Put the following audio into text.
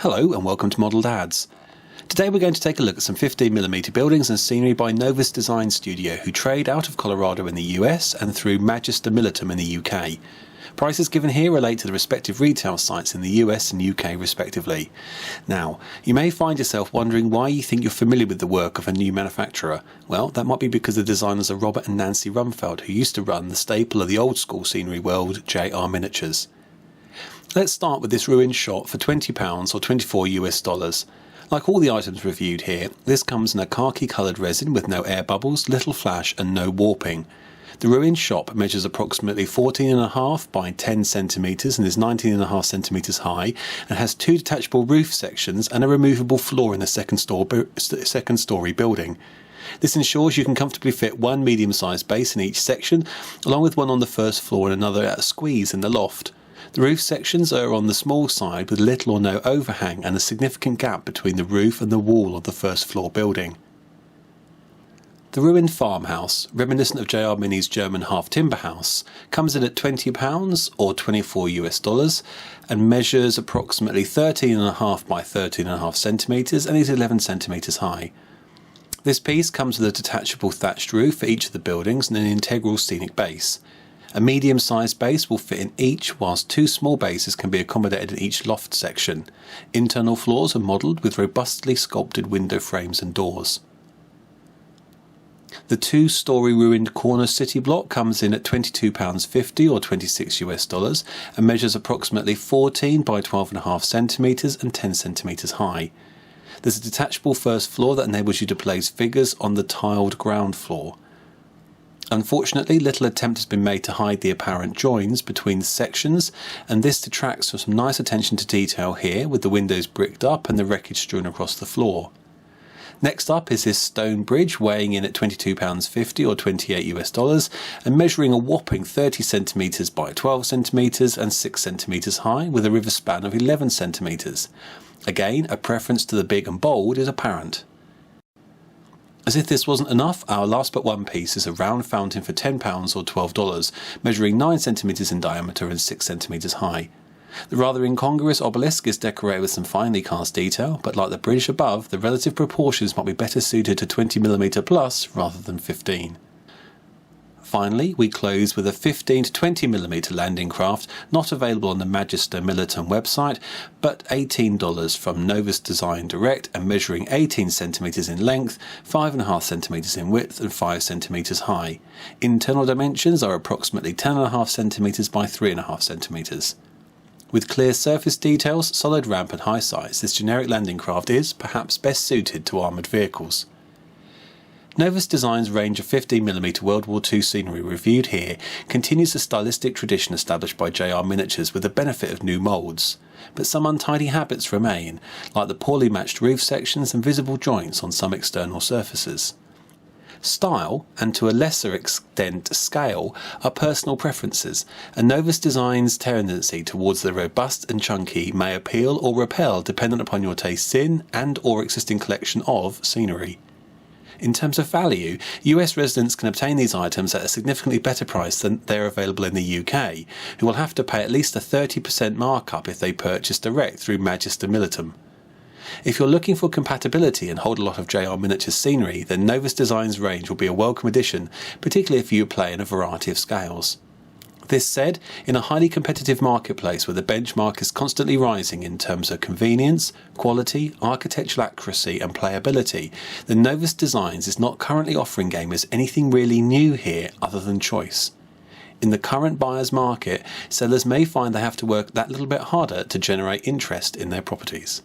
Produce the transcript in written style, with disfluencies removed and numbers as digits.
Hello and welcome to Modelled Ads. Today we're going to take a look at some 15mm buildings and scenery by Novus Design Studio, who trade out of Colorado in the US and through Magister Militum in the UK. Prices given here relate to the respective retail sites in the US and UK respectively. Now, you may find yourself wondering why you think you're familiar with the work of a new manufacturer. Well, that might be because the designers are Robert and Nancy Rumfeld, who used to run the staple of the old school scenery world, JR Miniatures. Let's start with this ruined shot for £20 or 24 US dollars. Like all the items reviewed here, this comes in a khaki coloured resin with no air bubbles, little flash and no warping. The ruined shop measures approximately 14.5 by 10 centimetres and is 19.5 centimetres high, and has two detachable roof sections and a removable floor in the second story building. This ensures you can comfortably fit one medium-sized base in each section, along with one on the first floor and another at a squeeze in the loft. The roof sections are on the small side with little or no overhang and a significant gap between the roof and the wall of the first floor building. The ruined farmhouse, reminiscent of JR Mini's German half-timber house, comes in at £20 or 24 US dollars and measures approximately 13.5 by 13.5 centimetres and is 11 centimetres high. This piece comes with a detachable thatched roof for each of the buildings and an integral scenic base. A medium-sized base will fit in each, whilst two small bases can be accommodated in each loft section. Internal floors are modelled with robustly sculpted window frames and doors. The two-storey ruined corner city block comes in at £22.50 or 26 US dollars and measures approximately 14 by 12.5 centimetres and 10 centimetres high. There's a detachable first floor that enables you to place figures on the tiled ground floor. Unfortunately, little attempt has been made to hide the apparent joins between the sections, and this detracts from some nice attention to detail here, with the windows bricked up and the wreckage strewn across the floor. Next up is this stone bridge, weighing in at £22.50 or 28 US dollars and measuring a whopping 30 centimetres by 12 centimetres and 6 centimetres high, with a river span of 11 centimetres. Again, a preference to the big and bold is apparent. As if this wasn't enough, our last but one piece is a round fountain for £10 or $12, measuring 9 centimetres in diameter and 6 centimetres high. The rather incongruous obelisk is decorated with some finely cast detail, but like the bridge above, the relative proportions might be better suited to 20mm plus rather than 15. Finally, we close with a 15 to 20mm landing craft, not available on the Magister Militum website, but $18 from Novus Design Direct and measuring 18 centimetres in length, 5.5 centimetres in width and 5 centimetres high. Internal dimensions are approximately 10.5 centimetres by 3.5 centimetres. With clear surface details, solid ramp and high sights, this generic landing craft is perhaps best suited to armoured vehicles. Novus Design's range of 15mm World War II scenery reviewed here continues the stylistic tradition established by JR Miniatures with the benefit of new moulds, but some untidy habits remain, like the poorly matched roof sections and visible joints on some external surfaces. Style, and to a lesser extent scale, are personal preferences, and Novus Design's tendency towards the robust and chunky may appeal or repel dependent upon your tastes in and or existing collection of scenery. In terms of value, US residents can obtain these items at a significantly better price than they are available in the UK, who will have to pay at least a 30% markup if they purchase direct through Magister Militum. If you're looking for compatibility and hold a lot of JR Miniatures scenery, then Novus Design's range will be a welcome addition, particularly if you play in a variety of scales. This said, in a highly competitive marketplace where the benchmark is constantly rising in terms of convenience, quality, architectural accuracy and playability, then Novus Designs is not currently offering gamers anything really new here other than choice. In the current buyer's market, sellers may find they have to work that little bit harder to generate interest in their properties.